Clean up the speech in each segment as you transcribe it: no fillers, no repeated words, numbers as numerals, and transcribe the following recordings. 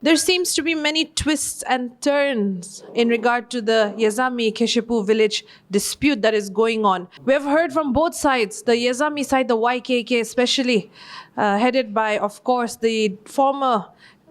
There seems to be many twists and turns in regard to the Yazami Kheshepu village dispute that is going on. We have heard from both sides, the Yazami side, the YKK especially, headed by, of course, the former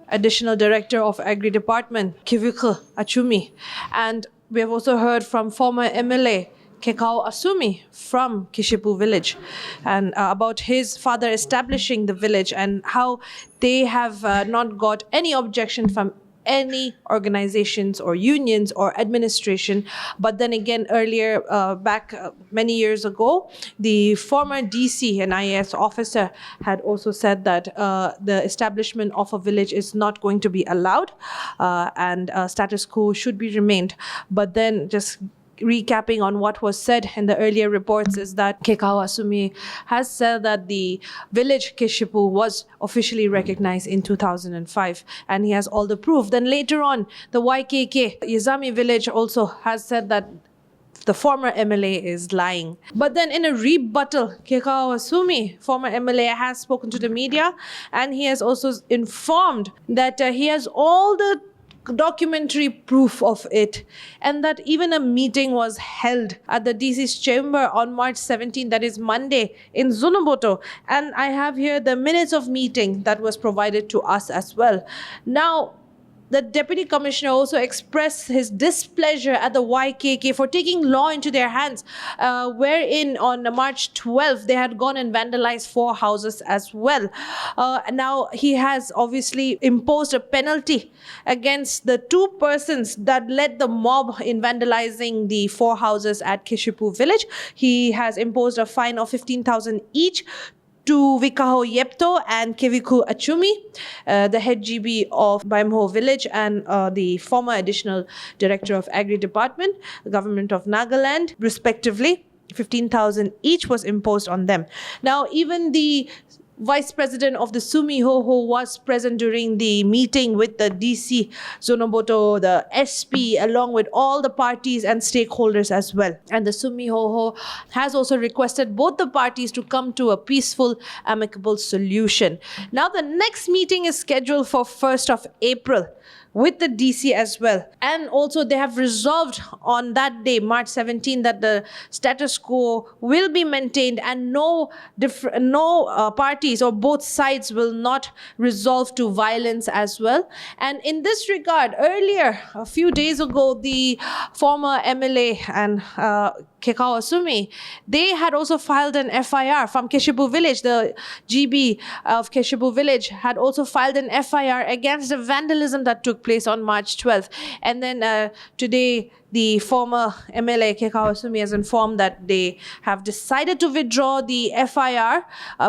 Additional Director of Agri Department, Kheshepu Achumi. And we have also heard from former MLA, Kekau Asumi from Kheshepu village, and about his father establishing the village and how they have not got any objection from any organizations or unions or administration. But then again, earlier back many years ago, the former DC and IAS officer had also said that the establishment of a village is not going to be allowed, and status quo should be remained. But then just recapping on what was said in the earlier reports is that Kekau Asumi has said that the village Kheshepu was officially recognized in 2005 and he has all the proof. Then later on, the YKK Yazami village also has said that the former MLA is lying. But then in a rebuttal, Kekau Asumi, former MLA, has spoken to the media and he has also informed that he has all the documentary proof of it, and that even a meeting was held at the DC's chamber on March 17, that is Monday, in Zunoboto. And I have here the minutes of meeting that was provided to us as well. Now, the Deputy Commissioner also expressed his displeasure at the YKK for taking law into their hands, wherein on March 12th, they had gone and vandalized 4 houses as well. Now, he has obviously imposed a penalty against the 2 persons that led the mob in vandalizing the 4 houses at Kheshepu village. He has imposed a fine of 15,000 each to Vikaho Yepto and Keviku Achumi, the head GB of Baimho village and the former Additional Director of Agri Department, the Government of Nagaland, respectively. 15,000 each was imposed on them. Now, even the Vice President of the Sumi Hoho was present during the meeting with the DC Zonoboto, the SP, along with all the parties and stakeholders as well. And the Sumi Hoho has also requested both the parties to come to a peaceful, amicable solution. Now, the next meeting is scheduled for 1st of April with the DC as well. And also they have resolved on that day, March 17, that the status quo will be maintained and no parties or both sides will not resolve to violence as well. And in this regard, earlier, a few days ago, the former MLA and Kekau Asumi, they had also filed an FIR from Kheshepu village. The GB of Kheshepu village had also filed an FIR against the vandalism that took place on March 12th. And then today, the former MLA Kekau Asumi has informed that they have decided to withdraw the FIR,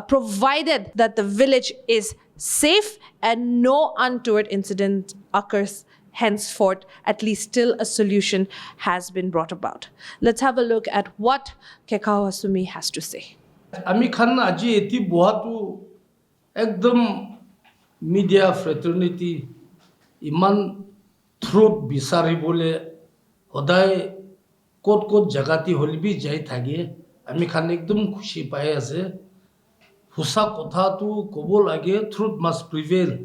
provided that the village is safe and no untoward incident occurs. Henceforth, at least till a solution has been brought about. Let's have a look at what Kekau Asumi has to say. Ami khan aji eti bohatu ekdom media fraternity iman truth bisari bole hodai kot jagati holbi jai thage ami khan ekdom khushi pai ase husa kotha tu kobo lage truth must prevail.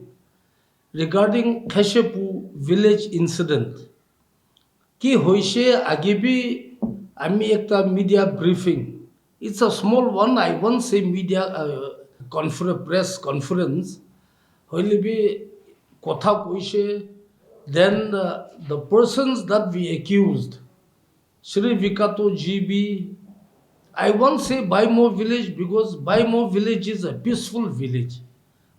Regarding Kheshepu village incident, ki hoise age bhi ami ekta media briefing. It's a small one. I won't say media press conference. Hoile bhi kotha hoise. Then the persons that we accused, Shri Vikato GB, I won't say Baimo village because Baimo village is a peaceful village.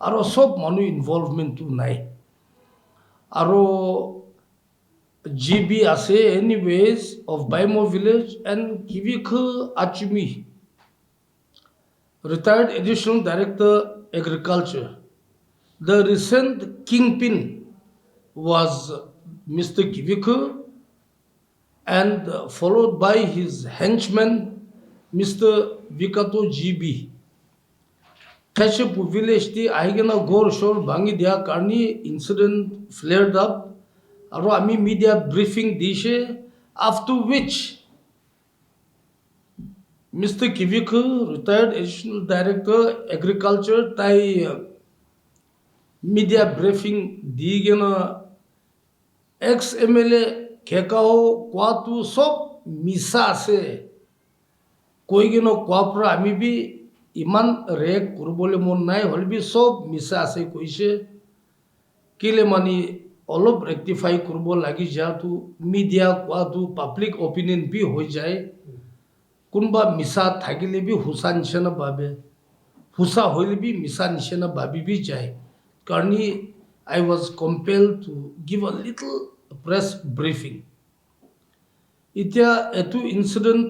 Aro sob manu involvement tu nai. Aro GB ase anyways of Baimo village and Kivik Achumi, retired additional director agriculture. The recent kingpin was Mr. Kivik and followed by his henchman Mr. Vikato GB. Kheshepu village ti ahigena gor shor bangi dia karni incident flared up. Aro ami media briefing dishe, after which Mr. Kivik, retired additional director agriculture, tai media briefing digena ex MLA khekao kwatu sob misa se koigeno kwapra ami bi iman rek kurbole mon nai holbi sob misa ase koise kile mani অলপ rectify করব লাগি যেহেতু media কোয়াতু public opinion B হয়ে যায় কোনবা মিছা থাকিলে B হুসা নিশানা ভাবে হুসা হইলে বি মিছা নিশানা ভাবি বি যায় কারণ I was compel to give a little press briefing এতিয়া এটু ইনসিডেন্ট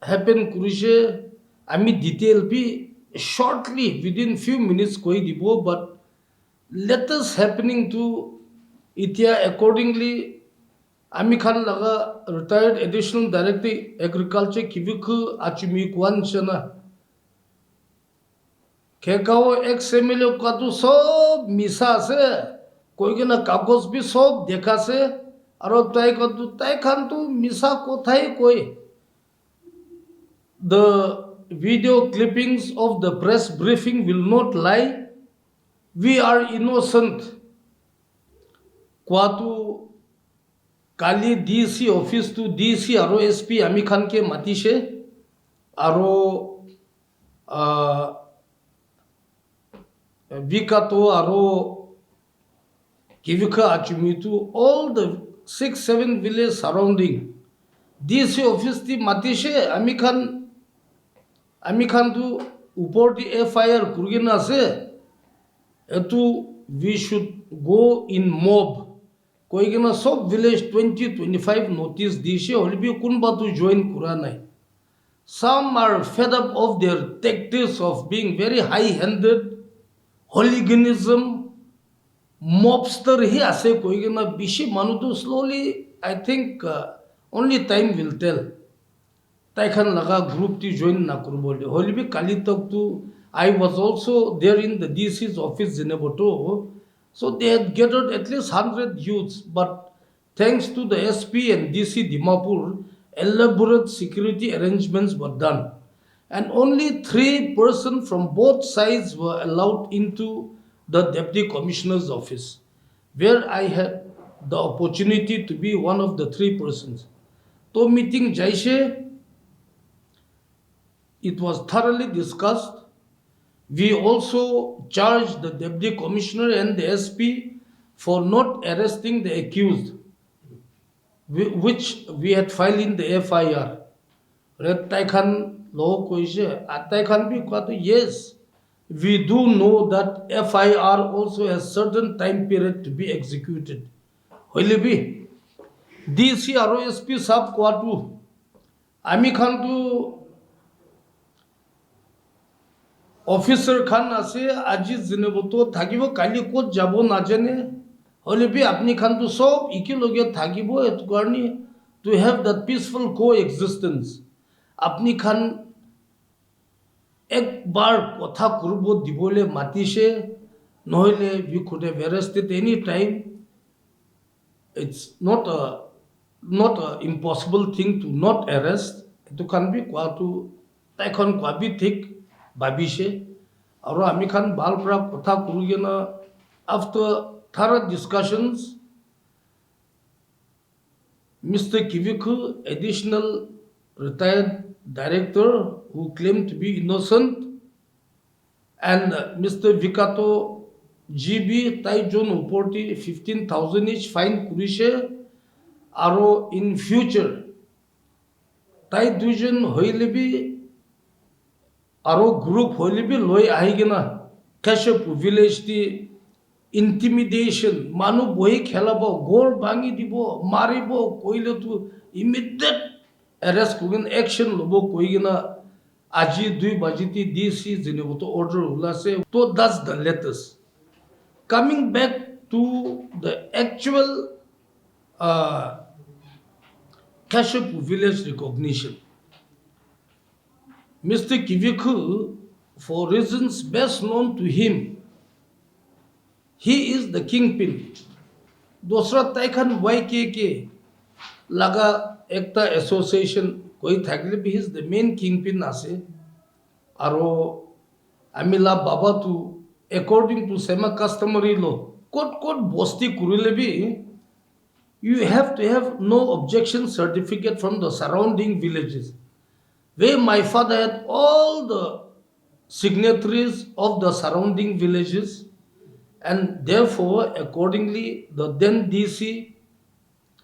হ্যাপেন করিছে আমি detail be shortly within few minutes কই দিব but latest happening to Ethiopia accordingly Ami Khan laga retired additional director agriculture Kiviku Achimi Kwan Chana Kekao XML Katu sob misa se koigena kagos bi sob dekha se aro tai katu tai khan tu misa kothai koi the video clippings of the press briefing will not lie. We are innocent. Kwatu Kali DC office to DC aro SP Ami Khan ke matishe aro Vikato aro Kivika Achumitu all the 6-7 villages surrounding DC office ti matishe Ami Khan tu upor ti FIR kurgina se etu we should go in mob koigena sob village 20-25 notice dishe holbi kunba tu join kura nai some are fed up of their tactics of being very high handed hooliganism mobster hi ase koigena bishi manu tu slowly I think only time will tell taikhan laga group ti join na kurbole holbi kali tak tu I was also there in the DC's office in Eboto. So they had gathered at least 100 youths. But thanks to the SP and DC Dimapur, elaborate security arrangements were done. And only 3 persons from both sides were allowed into the Deputy Commissioner's office, where I had the opportunity to be one of the 3 persons. To meeting Jaishe, it was thoroughly discussed. We also charged the Deputy Commissioner and the SP for not arresting the accused, which we had filed in the FIR. Rettaikan law koise, attaikan bhi kwatu yes. We do know that FIR also has certain time period to be executed. Hoile bhi DC ROSP sab kwatu. Ami Khan tu officer Khan আছে আজি জিনেবতো থাকিব কালি কোত যাব না জানে হলে B আপনি খান তো সব ইকি লগে থাকিব এত কারণে to have that peaceful co existence আপনি খান একবার কথা করব দিবলে মাতিছে নহলে we could have arrested any time it's not a impossible thing to not arrest to can be kwatu tai kon kwabi thik babishe aro ami khan balpra kotha kurugena after thorough discussions Mr. Kiviku additional retired director who claimed to be innocent and Mr. Vikato GB Taijon Uporti 15,000 each fine kurishe aro in future Tai dujon hoile bi aro group hoile bi loi ahigena Kheshepu village ti intimidation manu bohi khelabo gor bangi dibo maribo koile tu immediate arrest kugen action lobo koigena aji 2 bajiti DC jinebuto order ulase to that's the latest coming back to the actual Kheshepu village recognition. Mr. Kiviku, for reasons best known to him, he is the kingpin. Dosra Taikan YKK laga ekta association koi thakle he is the main kingpin ase. Aro amila baba tu according to semi customary law, court bosti kurile bhi, you have to have no objection certificate from the surrounding villages. Where my father had all the signatories of the surrounding villages, and therefore, accordingly, the then DC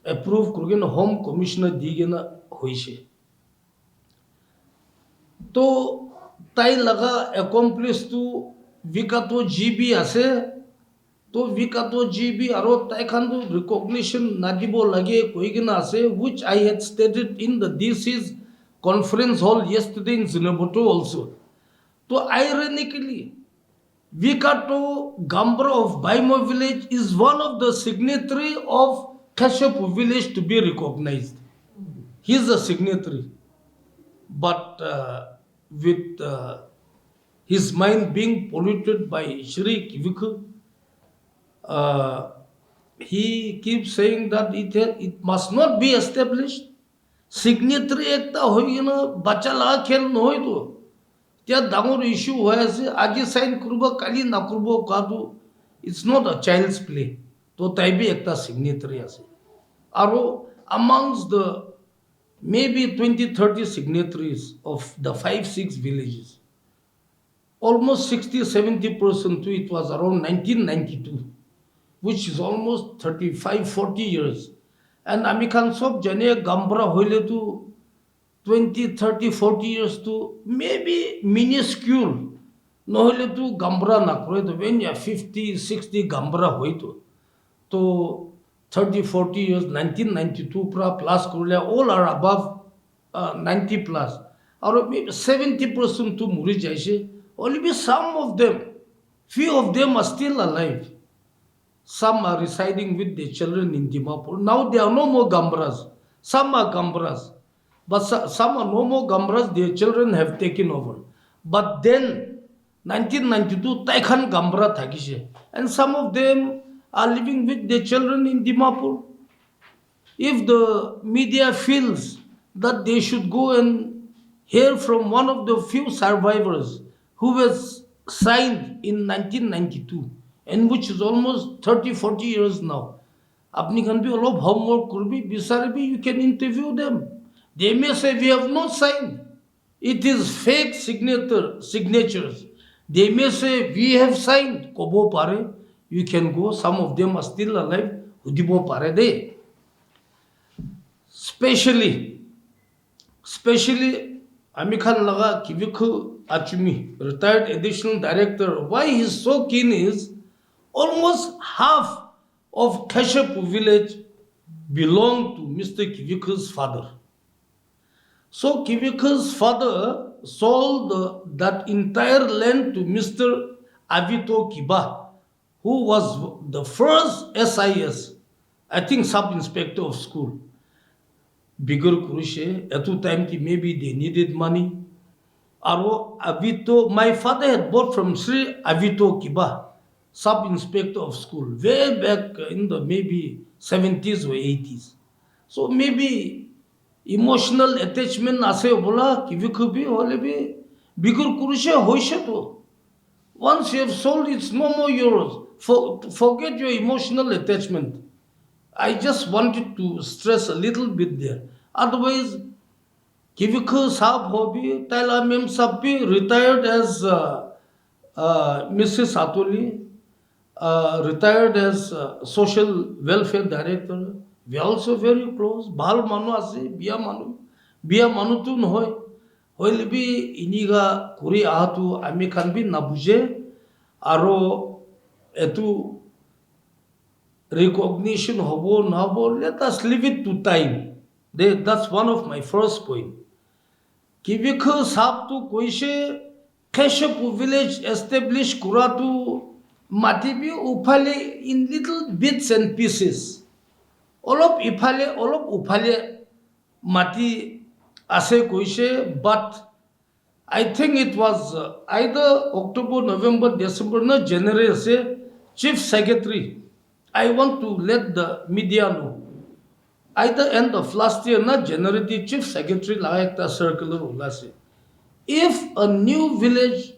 approved Kurgan Home Commissioner Digena Hoishe. So, tai laga accomplice to Vikato GB ase, to Vikato GB aro tai khandu recognition nagibo lage koigena ase, which I had stated in the DC's conference hall yesterday in Zinaboto also. So ironically, Vikato Gambra of Baimo village is one of the signatory of Kheshepu village to be recognized. He is a signatory. But with his mind being polluted by Shri Kiviku, uh, he keeps saying that it must not be established. Signatory ekta hoigina bacha la khel no hoy to. There dangor issue hoy ase aji sign kurba kali na kurbo kadu. It's not a child's play. To taibi ekta signatory ase. Aro amongst the maybe 20-30 signatories of the 5-6 villages, almost 60-70% to it was around 1992, which is almost 35-40 years. And Amikhan Sob Jane Gambra Hoile to 20-30-40 years to maybe minuscule. No Hoile to Gambra Nakro, when you 50-60 Gambra Hoito. To 30-40 years, 1992 plus Kurula, all are above 90 plus. Or maybe 70% to Muri Jaishe. Only be some of them, few of them are still alive. Some are residing with their children in Dimapur. Now there are no more Gambras. Some are Gambras. But some are no more Gambras, their children have taken over. But then, 1992, Taikhan Gambra Thakishe. And some of them are living with their children in Dimapur. If the media feels that they should go and hear from one of the few survivors who was signed in 1992, and which is almost 30-40 years now, apni khan bhi all of homework kurbi, bisarbi, you can interview them. They may say we have not signed. It is fake signatures. They may say we have signed. Kobo pare. You can go. Some of them are still alive. Udibo pare de. Especially, Amikhan Laga Kiviku Achumi, retired additional director. Why he's so keen is almost half of Kheshepu village belonged to Mr. Kiviku's father. So Kiviku's father sold that entire land to Mr. Avito Kiba, who was the first SIS, I think sub-inspector of school. Bigger Kurushe, at two time maybe they needed money. Aro Avito, my father had bought from Sri Avito Kiba, sub-inspector of school, way back in the maybe 70s or 80s. So maybe emotional attachment ase bola Kivikhubi holebi Bigur Kurushe hoishato. Once you have sold, it's no more yours. Forget your emotional attachment. I just wanted to stress a little bit there. Otherwise, Kivikhu Saab Hobi, Taila Mem Sabbi retired as Mrs. Atoli, retired as social welfare director. We are also very close. Bal Manu Ase, Bia Manu tu Noy. Hoilbi Iniga Kuri Ahatu, Amikanbi Nabuje, Aro Etu. Recognition hobo nabo, let us leave it to time. That's one of my first point. Kivikhu sab tu koishe Kheshepu village established kuratu matibi upale in little bits and pieces. All of upale mati ase koishe, but I think it was either October, November, December, no January ase chief secretary. I want to let the media know. Either end of last year, not January, the chief secretary like the circular ulase. If a new village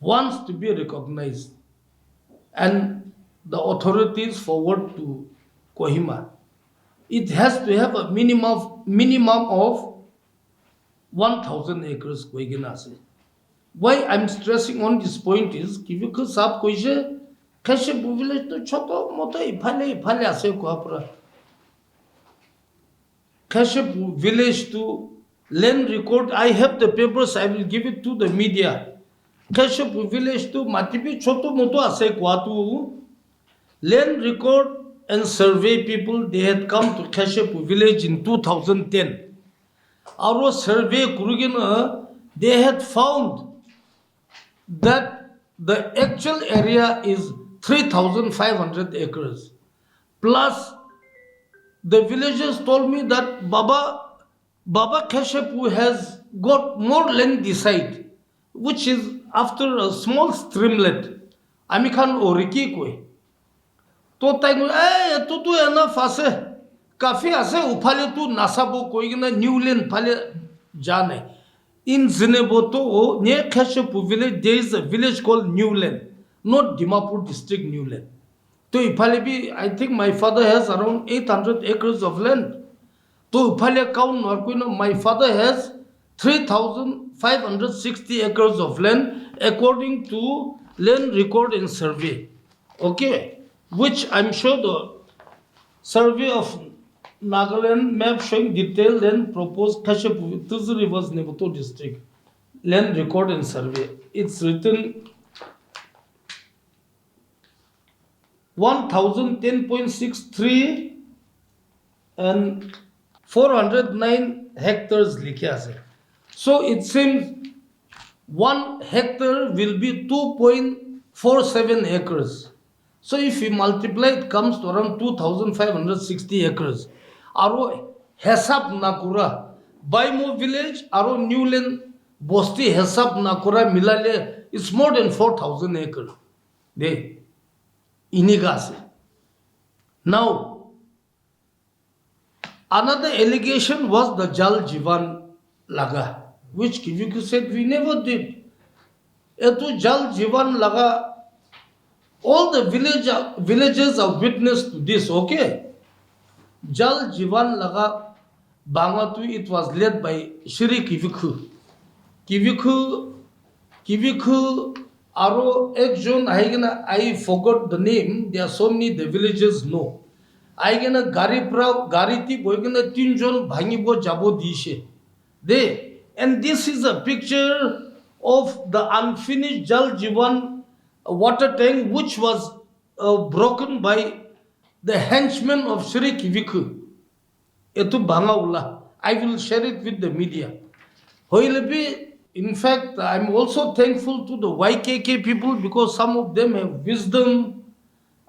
wants to be recognized, and the authorities forward to Kohima. It has to have a minimum of 1,000 acres. Why I'm stressing on this point is because sab koise Kheshepu village to choto moto ifale ase kuapura. Kheshepu village to land record. I have the papers. I will give it to the media. Kheshepu village to matipi choto moto ase kuatu. Land record and survey people, they had come to Kheshepu village in 2010. Our survey kurugina, they had found that the actual area is 3,500 acres. Plus, the villagers told me that Baba Kheshepu has got more land this side, which is after a small streamlet. Amikhan oriki koi. तो ताइगो ए तो एना फासे काफी आसे उफाले तू नासाबो कोई ना Newland फाले जाने इन जिनेबो तो ने Kheshepu village there is a village called Newland, not Dimapur district Newland. तो इफाले भी I think my father has around 800 acres of land. तो इफाले count और कोई ना my father has 3,560 acres of land according to land record and survey. Okay. Which I'm sure the survey of Nagaland map showing detailed and proposed Kheshepu Tuzu Rivers Nebuto district land record and survey. It's written 1010.63 and 409 hectares likya ase. So it seems 1 hectare will be 2.47 acres. So if we multiply, it comes to around 2,560 acres. Aro hesab nakura. Baimo village, aro Newland, Bosti hesab nakura milale, it's more than 4,000 acres. De inigase. Now, another allegation was the Jal Jivan Laga, which Kiviku said we never did. Etu Jal Jivan Laga. All the villagers are witness to this, okay? Jal Jivan Laga Bangatu, it was led by Shri Kiviku. Kiviku, Aro Ekjon, I forgot the name, there are so many the villagers know. Aigana Gariti, Boigana Tinjon, Bangibo Jabo Dishe. They, and this is a picture of the unfinished Jal Jivan water tank which was broken by the henchmen of Shri Kiviku. Etu Bangaula. I will share it with the media. In fact, I'm also thankful to the YKK people because some of them have wisdom,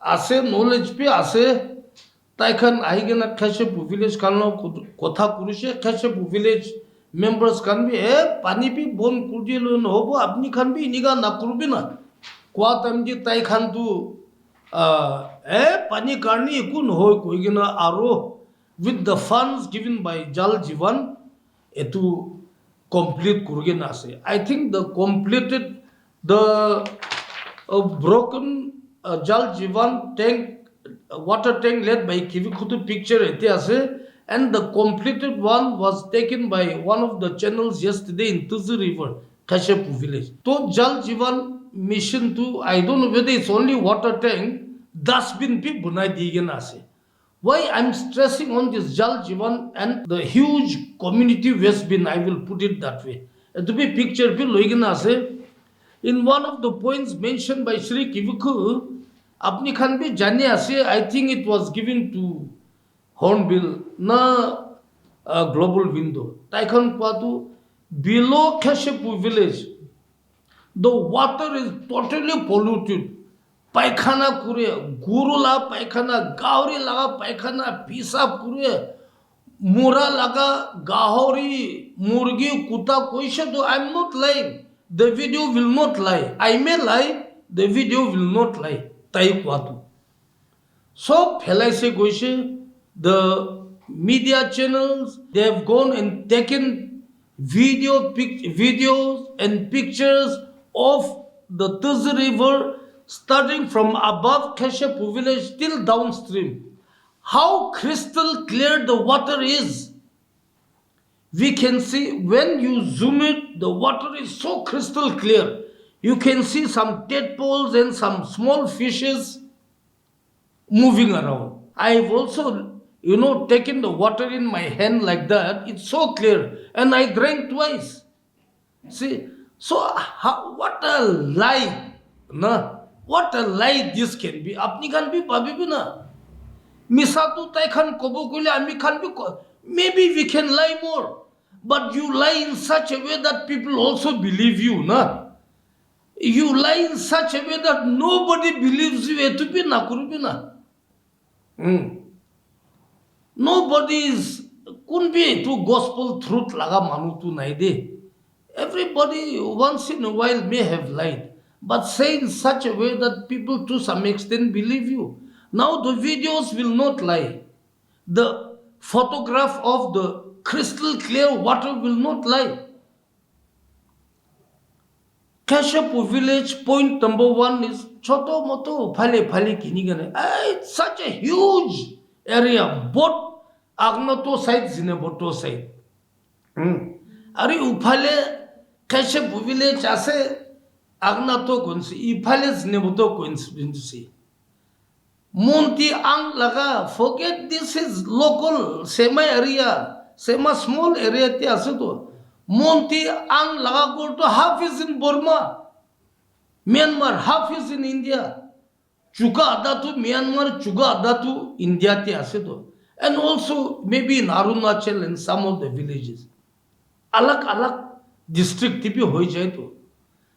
ase knowledge pe ase. Taikan aigena Kheshepu village kanlo kotha kurushe Kheshepu village members can be pani pi bon kurdielo no hobo apni kan bi iniga na kurbina. Kwatamji Taikhantu Pani Karni Kun Ho Kuigina Aro with the funds given by Jal Jivan to complete Kurginase. I think the completed the broken Jal Jivan tank water tank led by Kivikutu picture etiase, and the completed one was taken by one of the channels yesterday in Tuzu River, Kheshepu village. To Jal Jivan mission to, I don't know whether it's only water tank, dustbin pi bunai digen ase. Why I'm stressing on this Jal Jivan and the huge community waste bin, I will put it that way. To be picture pi loigen ase. In one of the points mentioned by Shri Kiviku, apni khan bhi jane ase, I think it was given to Hornbill, na global window. Taikhan Patu, below Kheshepu village, the water is totally polluted. Paikhana kure, guru la paikhana, gauri laga paikhana, pisa kure, mura laga, gahori, murgi, kuta, koisha do. I'm not lying. The video will not lie. I may lie, the video will not lie. Taikwatu. So, Phelaise Goishe, the media channels, they have gone and taken videos and pictures of the Tuzu River starting from above Kheshepu village till downstream. How crystal clear the water is. We can see when you zoom it, the water is so crystal clear. You can see some tadpoles and some small fishes moving around. I've also, taken the water in my hand like that. It's so clear. And I drank twice. See, so what a lie. Na? What a lie this can be. Apni can be babi na. Misatu tai khan kobo kule ami khan be maybe we can lie more. But you lie in such a way that people also believe you, na? You lie in such a way that nobody believes you. Etupi na kurupi na. Nobody is couldn't be to gospel truth laga manu tu naide. Everybody once in a while may have lied, but say in such a way that people to some extent believe you. Now the videos will not lie. The photograph of the crystal clear water will not lie. Kheshepu village, point number 1 is choto moto phale kinigane. It's such a huge area, both Agnato side, Zineboto side. Are uphale Kheshepu village ase Agnato kunsi, ifale Zineboto kunsi. Monti ang laga, forget this is local, semi area, semi small area te aseto. Monti ang laga go to half is in Burma, Myanmar, half is in India. Chuka adatu Myanmar, chuka adatu India te aseto. And also maybe in Arunachal and some of the villages. Alak district tipi hoi jai to.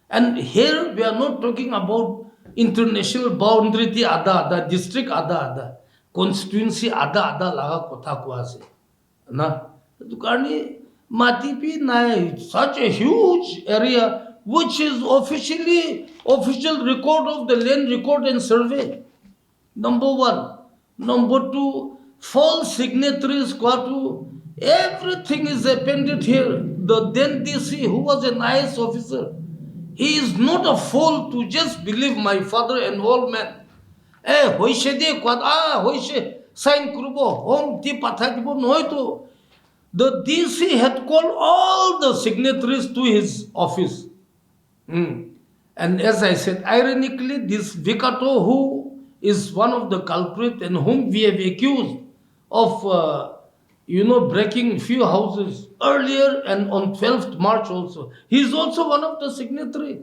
And here we are not talking about international boundary ti ada, district ada, constituency ada laga kotha ko ase. Na, tukani Matipi na such a huge area which is official record of the land record and survey. Number 1. Number 2, false signatories quartu. Everything is appended here. The then DC, who was an IS officer, he is not a fool to just believe my father and all men. Hoishe de kwad, hoishe, sign kurubo, home ti pathajibo noito. The DC had called all the signatories to his office. And as I said, ironically, this Vikato, who is one of the culprits and whom we have accused of, breaking few houses earlier and on 12th March also, he is also one of the signatory.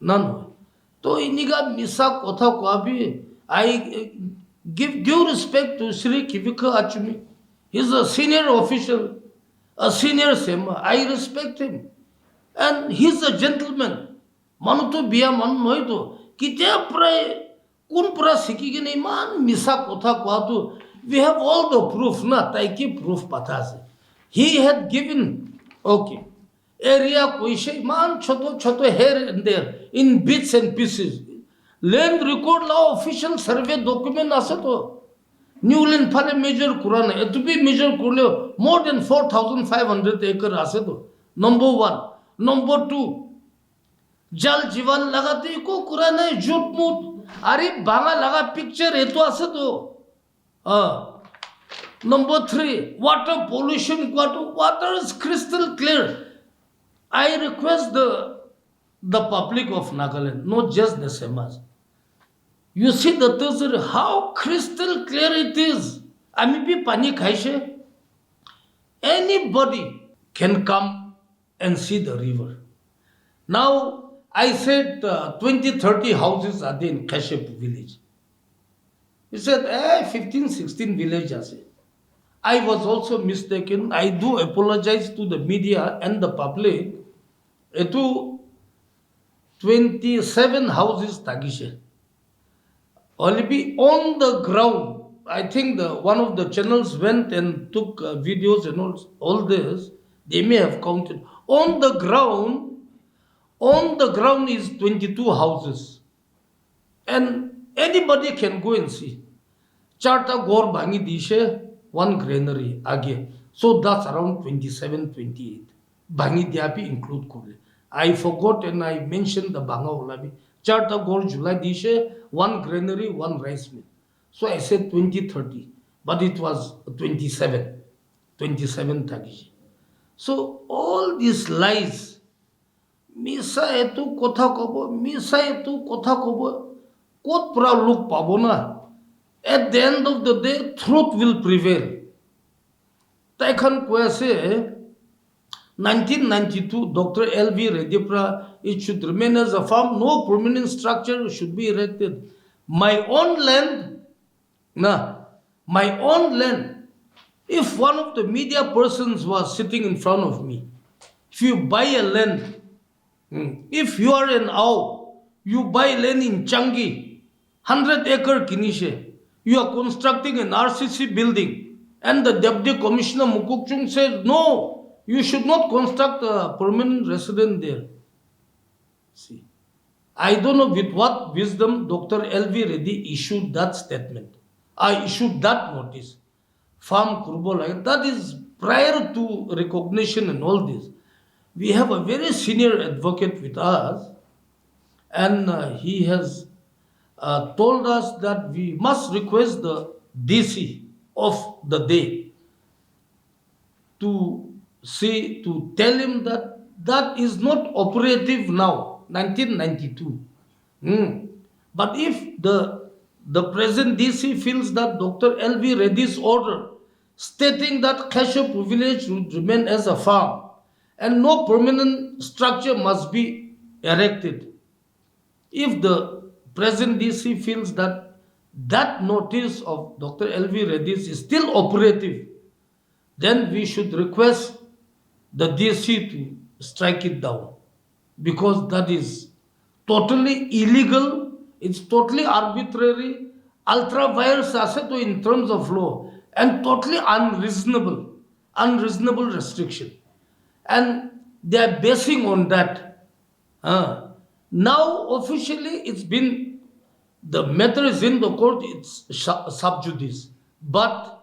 None. So, iniga misa kotha kwabi, I give due respect to Sri Kivika Achumi. He is a senior official, a senior Sema. I respect him. And he is a gentleman. Manuto biya man noito. Kitia pray kun pura sikigi nei man misa kotha kwatu. We have all the proof, na taiki proof patase. He had given, okay, area koishe man choto here and there in bits and pieces. Land record law official survey document asato. Newland Pale major Kurana, it to be major Kurle, more than 4,500 acre asedo. Number 1. Number 2, Jal Jivan Lagati ko Kurana, Jutmut, Ari Banga Laga picture eto asedo. Number 3, water pollution, water is crystal clear. I request the public of Nagaland, not just the Semas. You see the Thursday, how crystal clear it is. Amipi pani khaishe. Anybody can come and see the river. Now, I said 20-30 houses are there in Kheshepu village. He said, 15, 16 villages. I was also mistaken. I do apologize to the media and the public. Etu 27 houses tagishe. Only be on the ground. I think one of the channels went and took videos and all this. They may have counted. On the ground is 22 houses. And anybody can go and see. Charta Gor Bangi Dishe, 1 granary, age. So that's around 27, 28. Bangi Diapi include Kule. I forgot and I mentioned the Banga Olabi. Charta Gor July Dishe, one granary, one rice mill. So I said 2030, but it was 27. 27 Tagishi. So all these lies, Misa etu kotha kobo, Misa etu kotha kobo, kot pra look pabona. At the end of the day, truth will prevail. Taikhan kwese 1992, Dr. L.V. Redipra, it should remain as a farm, no permanent structure should be erected. My own land, my own land, if one of the media persons was sitting in front of me, if you buy a land, if you are an owl, you buy land in Changi, 100-acre Kinishe, you are constructing an RCC building, and the Deputy Commissioner Mukukchung says, no, you should not construct a permanent resident there. See, I don't know with what wisdom Dr. L.V. Reddy issued that statement. I issued that notice. Farm Kurbola, that is prior to recognition and all this. We have a very senior advocate with us, and he has told us that we must request the DC of the day to say, to tell him that that is not operative now, 1992. But if the present DC feels that Dr. L.V. Reddy's order stating that Kheshepu village would remain as a farm and no permanent structure must be erected, if the present DC feels that that notice of Dr. L.V. Reddy's is still operative, then we should request the DC to strike it down, because that is totally illegal, it's totally arbitrary, ultra vires asset in terms of law, and totally unreasonable restriction. And they are basing on that. Now, officially, it's been, the matter is in the court, it's sub judice. But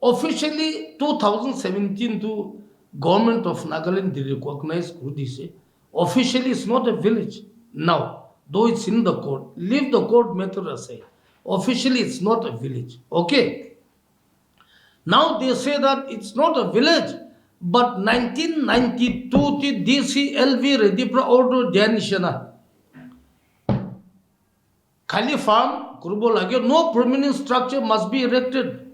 officially, 2017 to government of Nagaland, they recognize Kudise. Officially, it's not a village now, though it's in the court. Leave the court matter aside. Officially, it's not a village. Okay. Now they say that it's not a village, but 1992 DC LV Redipra order Dyanishana. Khali farm, Kurbo Lage, no permanent structure must be erected.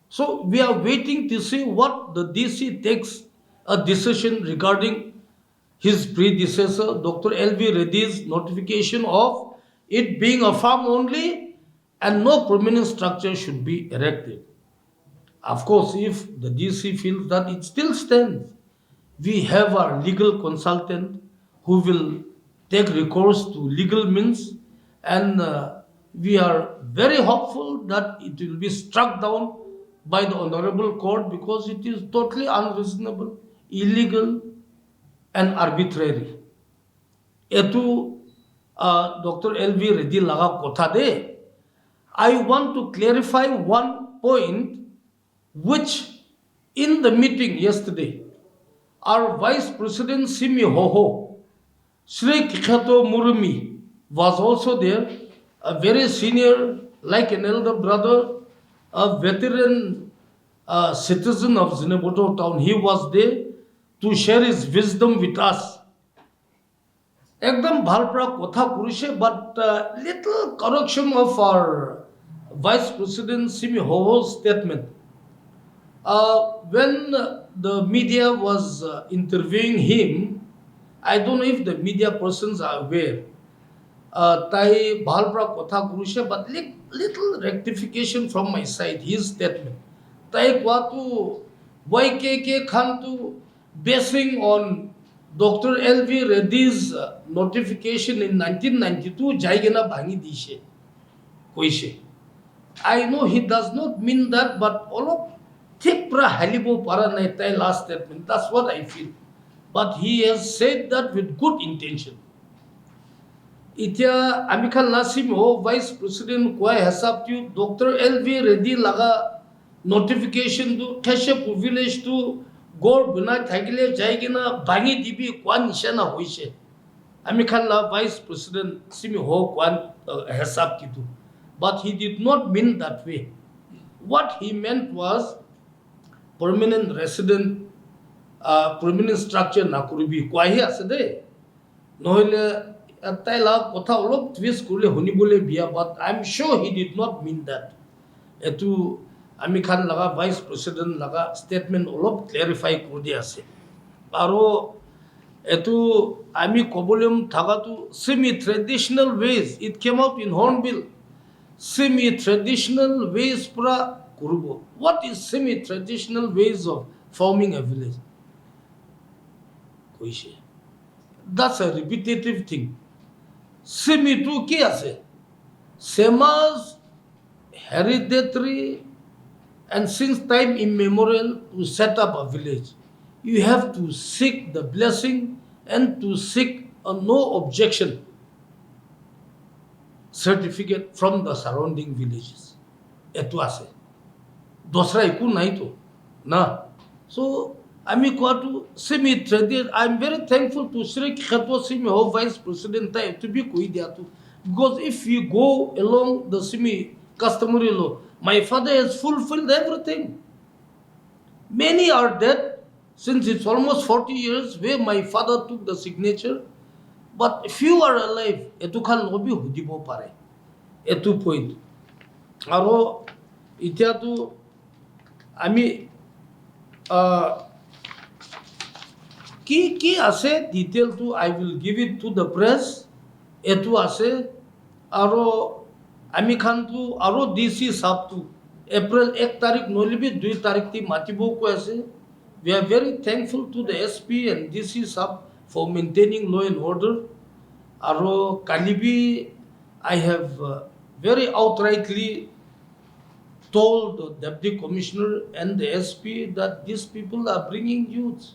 So we are waiting to see what the DC takes a decision regarding his predecessor, Dr. L.V. Reddy's notification of it being a farm only and no permanent structure should be erected. Of course, if the DC feels that it still stands, we have our legal consultant who will take recourse to legal means, and we are very hopeful that it will be struck down by the honorable court, because it is totally unreasonable, illegal, and arbitrary. Etu Dr. L.V. Reddy laga kotha de. I want to clarify one point which in the meeting yesterday, our Vice President Simi Hoho, Sri Kheshepu Murumi was also there, a very senior, like an elder brother, a veteran citizen of Zinebuto town. He was there to share his wisdom with us. Ekdam bhalpra kotha kurushe, but little correction of our Vice President Simi Hoho's statement. When the media was interviewing him, I don't know if the media persons are aware. Tai bhalpra kotha kurushe, but little rectification from my side, his statement. Tai kwatu YKK Khantu basing on Dr. L.V. Reddy's notification in 1992, Jaigena Bhangi Dishe. Koishe. I know he does not mean that, but all of Thipra Halibo Paranaitai last statement, that's what I feel. But he has said that with good intention. Itya Amikal Nasim Ho, Vice President Kwai Hasaptu, Dr. L.V. Reddy Laga notification to Kheshepu village to Gor Buna Thagile Jaigina Bangi Dibi Kwan Nishana Hoishe. Ami Khan la Vice President Simi Ho Kwan Hesab Kitu. But he did not mean that way. What he meant was permanent resident, permanent structure nakurubi. Kwahi ase de. Nohile taila kotha olop twist kurle honi bole biya. But I'm sure he did not mean that. Etu Ami Khan laga Vice President laga statement olop clarify kurdi ase. Aro etu ami kobolem thagatu semi-traditional ways. It came out in Hornbill. Semi-traditional ways pura kurubo. What is semi-traditional ways of forming a village? Koishe. That's a repetitive thing. Semi tu ki ase? Semas hereditary and since time immemorial to set up a village. You have to seek the blessing and to seek a no objection certificate from the surrounding villages. Etu ase. Dosra iku nahi to. Na. So, ami kwatu semi traditional. I'm very thankful to Sri Kheshepu Simi Ho Vice President to be kui diatu. Because if you go along the semi customary law, my father has fulfilled everything. Many are dead since it's almost 40 years where my father took the signature. But few are alive. Etu khan lobi hudibo pare. Etu point. Aro ityatu ami ki ase detail tu I will give it to the press. Etu ase aro ami khan tu aro DC sab tu April 1 tarik nolibi 2 tarik ti matibo ko ase. We are very thankful to the SP and DC sub for maintaining law and order. Aro Kalibi, I have very outrightly told the Deputy Commissioner and the SP that these people are bringing youth.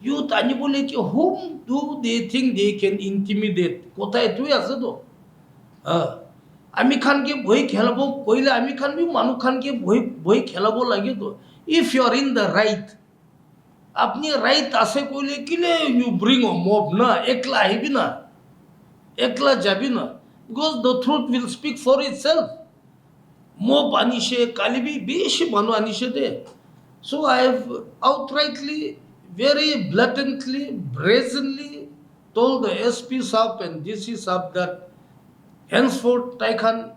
Youth, whom do they think they can intimidate? Kota etu ase to. Ami Khan ke bhoi khelabo, koile Ami Khan bhi Manu Khan ke bhoi khelabo lage to. If you are in the right, apni right ase koile kile you bring a mob na, ekla hibi na, ekla jabi na. Because the truth will speak for itself. Mob anishe, kalibi beshi manu anishe de. So I have outrightly, very blatantly, brazenly told the SP sub and DC sub that henceforth Taikan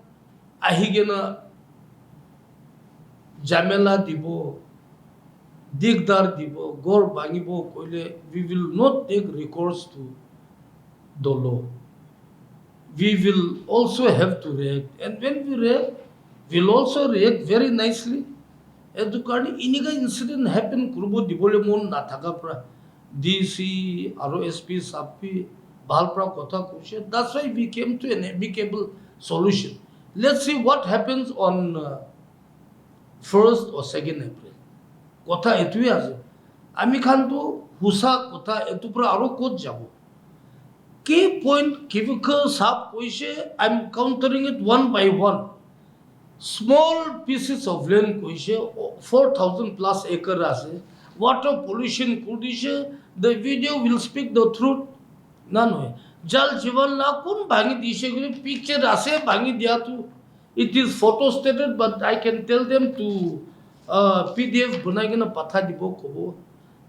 ahigena jamela dibo, digdar dibo, gor bangibo koile, we will not take recourse to the law. We will also have to react. And when we react, we'll also react very nicely. Edukarni iniga incident happen kurubo dibole mon na thaka pra DC ROSP sappi balpra kotha kushe. That's why we came to an amicable solution. Let's see what happens on 1st or 2nd April. Kotha etui ase. Ami Khan to husa kotha etu pra aro kot jabo. Key point Kivika sap koishe, I'm countering it one by one. Small pieces of land koishe 4,000 plus acre ase. Water pollution kudishe, the video will speak the truth. No. Jal Jivan la kun bhangi dishe kuri picture ase bhangi diya tu. It is photo stated, but I can tell them to PDF bunagina patha dibo kobo.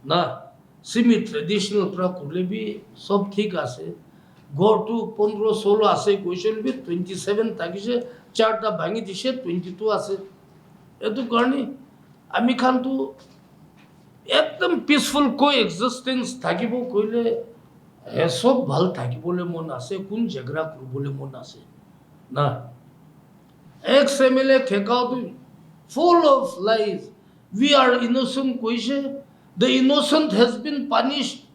Na. Semi traditional pra kurle bhi sob thik ase. Go to 15-16 ase question bhi 27 takise charta bhangi dishe 22 ase. Etu karni Ami Khan tu ekdam peaceful coexistence thakibo koile sob bhal thakibole mon ase kun jagra kurubole mon ase. Na. XMLA khekao tu full of lies. We are innocent koise. The innocent has been punished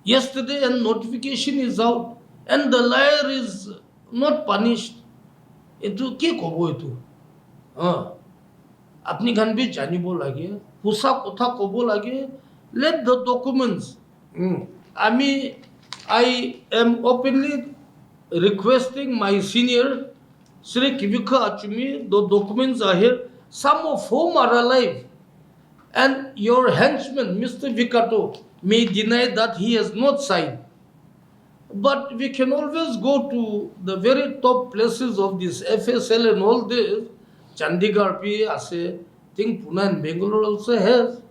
yesterday and notification is out and the liar is not punished. Etu ki kobo etu? Apni khan bhi janibo lage, husa kotha kobo lage, let the documents. I am openly requesting my senior, Sri Kivika Achumi, the documents are here, some of whom are alive. And your henchman, Mr. Vikato, may deny that he has not signed. but we can always go to the very top places of this FSL and all this. Chandigarh P ase, think Pune and Bangalore also has.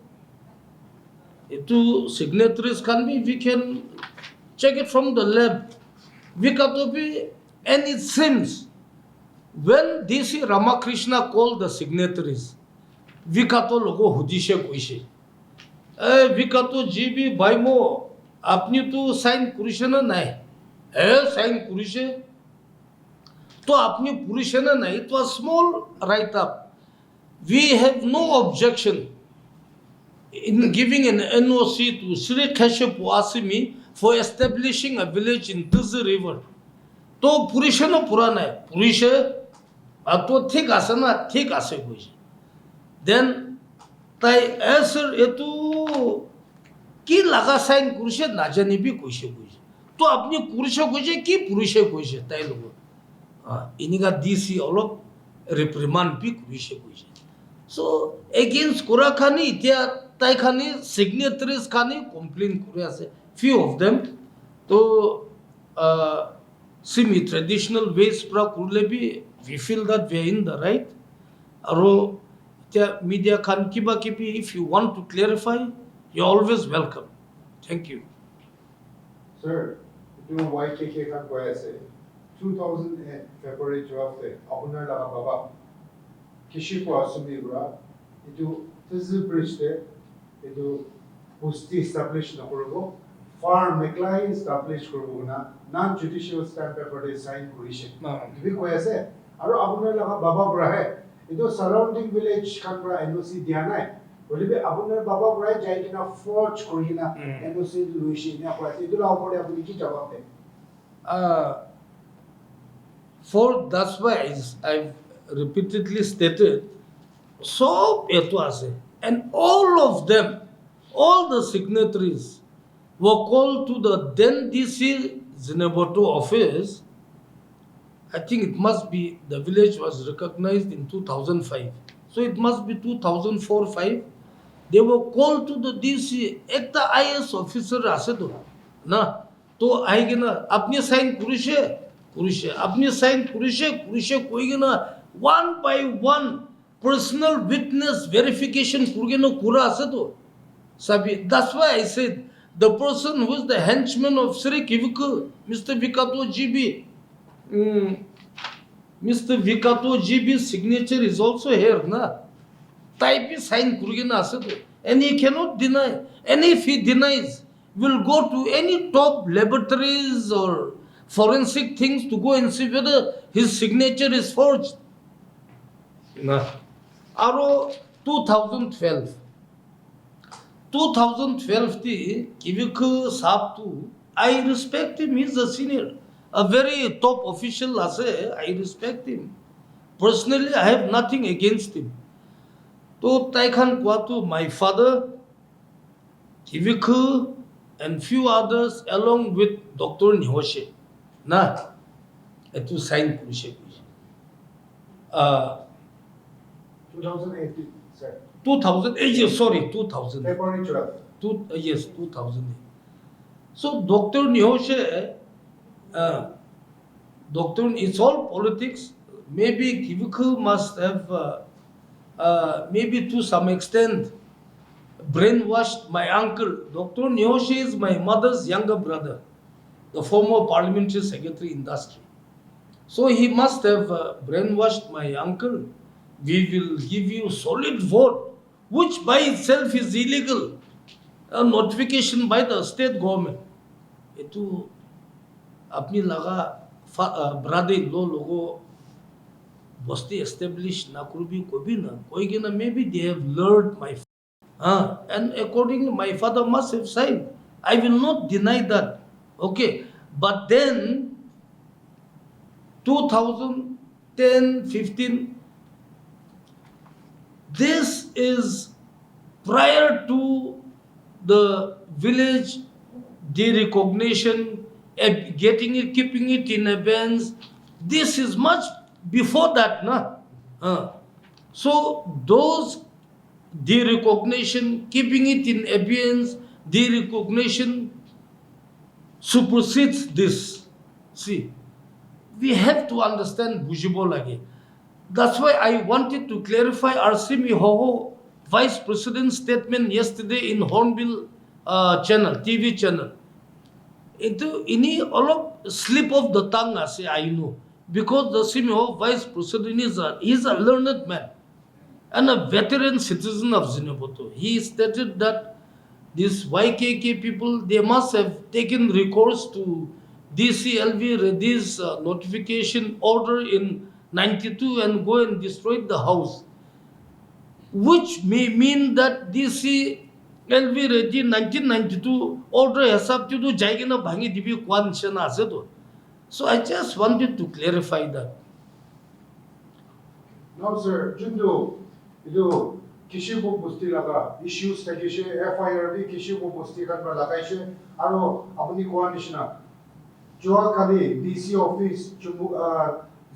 Two signatories can be, we can check it from the lab. Vikatopi, and it seems when DC Ramakrishna called the signatories, Vikato logo hudishe kuishe. Vikato GB Baimo, apni tu sign kurishana nahi. Sign kurishe. To apni purishana nahi. It was small write up. We have no objection in giving an NOC to Sri Kheshepu Asimi for establishing a village in Tuzi River. To purishe no pura nahi. Purishe, to thik ase na, thik ase kuishe. Then, tai answer etu ki laga sign kurishe na jani bhi kuishe kuishe. To apni kurishe kuishe ki purishe kuishe tai logo. Iniga DC alop reprimand bhi kurishe kuishe. So against kura khani itia tai khani signatories khani complain kure ase. Few of them to semi traditional ways pra kurle bhi we feel that we are in the right. Aro media khan kiba kibi, if you want to clarify, you're always welcome. Thank you. Sir, itu YKK kan koi ase 2008 February 12 apunar laga baba Kheshepu asumi gura itu Tuzi bridge te itu pusti establish na koribo farm meklai establish koribo na non judicial stamp paper de sign korishe ibi koi ase aro apunar laga baba bura hai itu surrounding village kan bura NOC dia nai bolibe apunar baba bura jai kina forge korina NOC luishi na koi ase itu la opore apuni ki jawab de For that's why I've repeatedly stated, so etwase, and all of them, all the signatories were called to the then DC Zineboto office. I think it must be, the village was recognized in 2005. So it must be 2004-5. They were called to the DC, ekta IS officer asedo. Na, to aigena, apni sign kurishe, apni sign kurishe koigena, one by one, personal witness verification kurgeno kura asedo. Sabi, that's why I said, the person who is the henchman of Sri Kiviku, Mr. Vikato GB, Mr. Vikato GB's signature is also here, na? Type is sign kurgena asedo. And he cannot deny. And if he denies, we'll go to any top laboratories or forensic things to go and see whether his signature is forged. Na. Aro 2012. 2012 ti Kiviku Saptu, I respect him, he's a senior. A very top official ase, I respect him. Personally, I have nothing against him. To Taikhan Kwatu, my father, Kiviku, and few others, along with Dr. Nihoshe, na, etu sign kurishe. 2018 sir 2008, sorry, 2000. February 12 Yes, 2008. So Dr. Nihoshe, it's all politics. Maybe Kiviku must have, maybe to some extent, brainwashed my uncle. Dr. Nihoshe is my mother's younger brother, the former parliamentary secretary industry. So he must have brainwashed my uncle. We will give you solid vote, which by itself is illegal. A notification by the state government. Itu apni laga brother-in-law logo basti established na kurubi kobi na koigena, maybe they have lured my and accordingly my father must have signed. I will not deny that. Okay, but then 2010, 15, this is prior to the village de-recognition, getting it, keeping it in abeyance. This is much before that, na? So those de-recognition, keeping it in abeyance, de-recognition, supersedes this. See, we have to understand bujibo lage. That's why I wanted to clarify RC Mihoho Vice President's statement yesterday in Hornbill channel, TV channel. Ini all slip of the tongue, I say I know. Because the Simiho Vice President is a learned man and a veteran citizen of Zinepoto. He stated that these YKK people, they must have taken recourse to DCLV Reddy's notification order in 92 and go and destroy the house, which may mean that DCLV Reddy 1992 order has up to do Jaigana Bhangi Dibi Kwan Shana Azedo. So I just wanted to clarify that. Now, sir, Jundu, you Kheshepu Busti laga issues takishe FIR bi Kheshepu Busti kan lagaishe aro apni coordination Joa kali DC office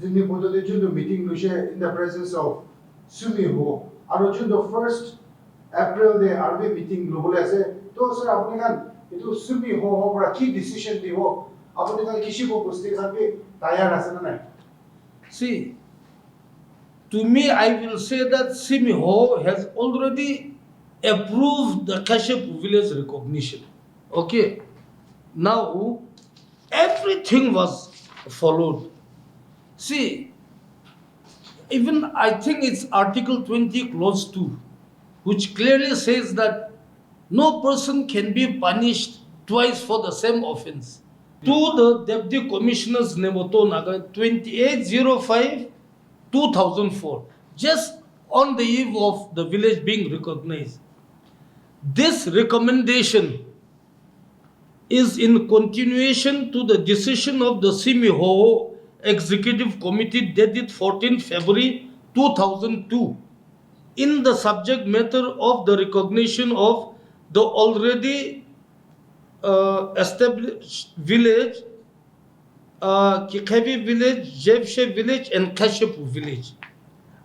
Zimni Bodo de Jundu meeting lushe in the presence of Sumi Ho aro Jundu 1st April de RB meeting global ase to sir apni kan itu Sumi Ho para key decision di ho apni kan Kheshepu Busti kan bi tayar ase na nai. See, to me, I will say that Simiho has already approved the Kheshepu village recognition. Okay. Now, everything was followed. See, even I think it's Article 20, Clause 2, which clearly says that no person can be punished twice for the same offense. To the Deputy Commissioners Nemoto Naga 2805 2004, just on the eve of the village being recognized. This recommendation is in continuation to the decision of the Simiho Executive Committee dated 14 February 2002 in the subject matter of the recognition of the already established village, Kheshepu village, Jebshe village and Kheshepu village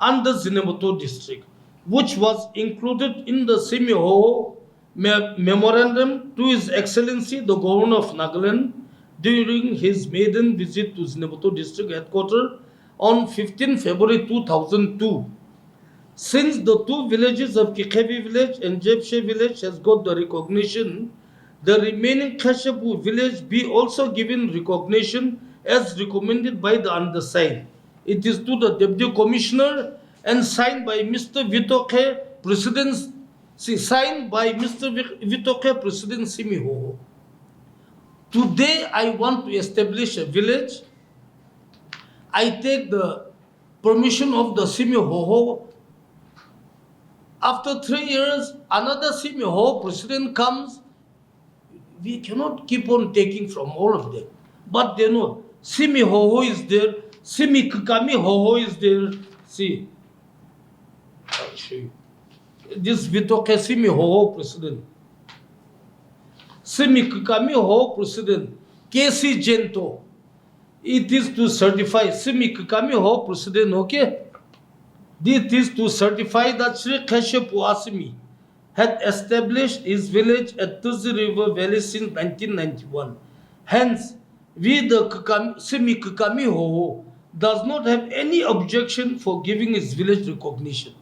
under Zinemoto district, which was included in the Simiho memorandum to His Excellency the Governor of Nagaland during his maiden visit to Zinemoto district headquarters on 15 February 2002. Since the two villages of Kheshepu village and Jebshe village has got the recognition, the remaining Kheshepu village be also given recognition as recommended by the undersigned. It is to the Deputy Commissioner and signed by Mr. Vitoke, President, signed by Mr. Vitoke, President Simiho. Today I want to establish a village. I take the permission of the Simiho. After 3 years, another Simiho president comes. We cannot keep on taking from all of them. But they know, Simi Hoho is there, Simi Kami Hoho is there. See, I'll show you. This Vitoke Simi Hoho president. Simi Kami Hoho president. KC Gento. It is to certify Simi Kami Hoho president, okay? This is to certify that Sri Kheshepu Asimi had established his village at Tuzi River Valley since 1991. Hence, we the Simi Kukami Hoho does not have any objection for giving his village recognition.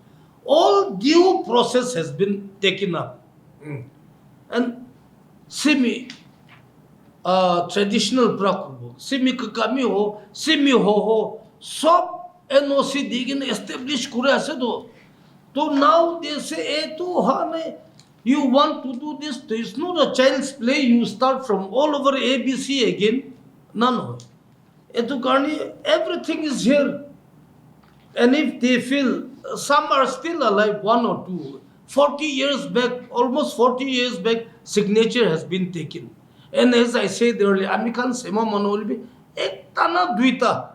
All due process has been taken up. And Simi traditional Prakubo, Simi Kukami Ho, Simi Hoho, sub NOC digin established Kura Sedo. So now they say, you want to do this. It's not a child's play. You start from all over ABC again. No. Everything is here. And if they feel some are still alive, 1 or 2, 40 years back, almost 40 years back, signature has been taken. And as I said earlier, Amikan Sema Manolbi, Ektana Duita,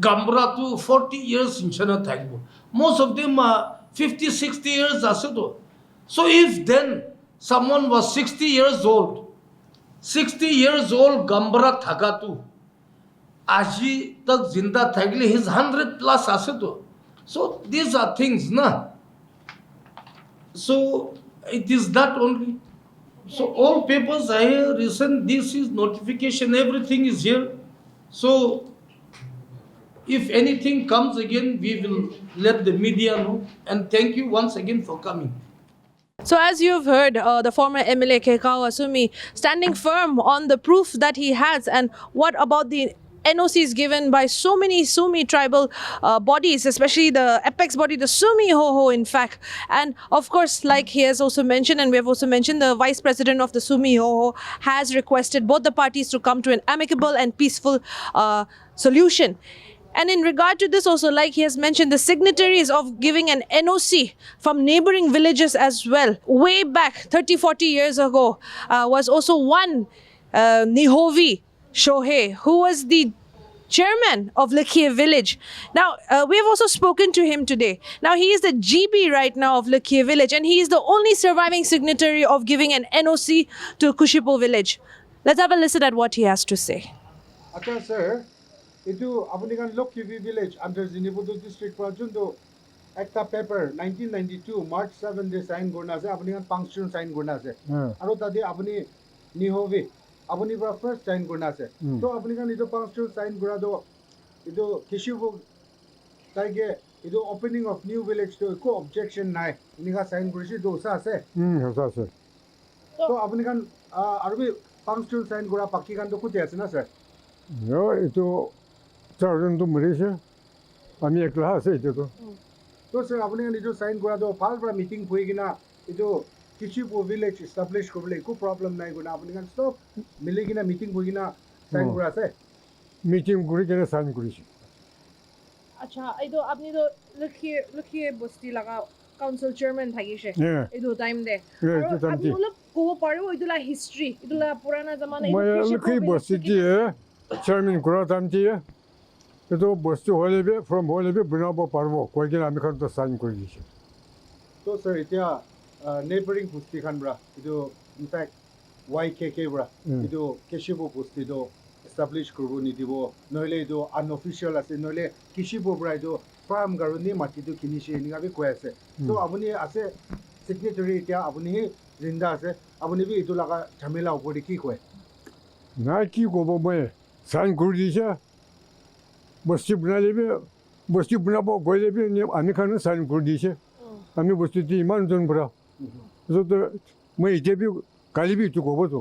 Gambra to 40 years in China Tagbo. Most of them are 50, 60 years asedo. So if then someone was 60 years old, Gambara Thagatu, Aji tak zinda thagli, his 100 plus asedo. So these are things, na. So it is that only. So all papers are here, recent, this is notification, everything is here. So if anything comes again, we will let the media know. And thank you once again for coming. So, as you've heard, the former MLA Kekao Asumi standing firm on the proof that he has, and what about the NOCs given by so many Sumi tribal bodies, especially the apex body, the Sumi Hoho, in fact. And of course, like he has also mentioned, and we have also mentioned, the vice president of the Sumi Hoho has requested both the parties to come to an amicable and peaceful solution. And in regard to this also, like he has mentioned, the signatories of giving an NOC from neighboring villages as well, way back 30, 40 years ago, was also one Nihovi Shohei, who was the chairman of Lakie village. Now, we have also spoken to him today. Now, he is the GB right now of Lakie village, and he is the only surviving signatory of giving an NOC to Kheshepu village. Let's have a listen at what he has to say. Okay, sir. Itu apunikan Lakie village under Zinibudu district Prajundo ekta paper 1992 March 7 de sign gorna ase apunikan function sign gorna ase aro tade apuni Nihovi apuni pra first sign gorna ase to apunikan itu function sign gora do itu Kheshepu taige itu opening of new village to ko objection nai niga sign gorisi do sa ase hosa ase to apunikan arbi function sign gora pakki kan to kuti ase na sir yo itu charun tu Malaysia ami ekla ase itu तो sir आपने जो sign करा दो फाल बड़ा meeting हुई कि ना ये जो Kheshepu village establish को बोले कोई प्रॉब्लम नहीं गुना आपने कहा स्टॉप मिलेगी ना मीटिंग हुई कि ना साइन करा से मीटिंग गुरी के ना साइन गुरी अच्छा ये तो आपने तो लखिए बस्ती लगा काउंसिल चेयरमैन था ये ये तो टाइम दे और आपने लोग को पढ़े वो इधर ला हिस्ट्री इधर ला पुराना जमाना मैं लखी बस्ती की है चेयरमैन करा टाइम की है तो बस्ती होले भी फ्रॉम होले भी बिना बो पारवो कोई के नाम खान तो साइन कर दी तो सर इतना नेबरिंग बस्ती खान बड़ा इधो इनफैक्ट YKK बड़ा इधो Kheshepu बस्ती दो एस्टैब्लिश करो नीति वो नॉले इधो अनऑफिशियल ऐसे नॉले Kheshepu बड़ा इधो फार्म करो नहीं माटी तो किनिशे निका भी कोई ऐसे तो अपनी ऐसे सिग्नेचरी इतना अपनी ही जिंदा ऐसे अपनी भी इधो लगा झमेला ऊपर की कोई ना की को बो मैं साइन कर दी बस्ती बना ले भी बस्ती बना बो कोई ले भी आमी खान साइन कर दी आमी बस्ती ती मान जन बड़ा तो मैं इते भी काली भी तो को बो तो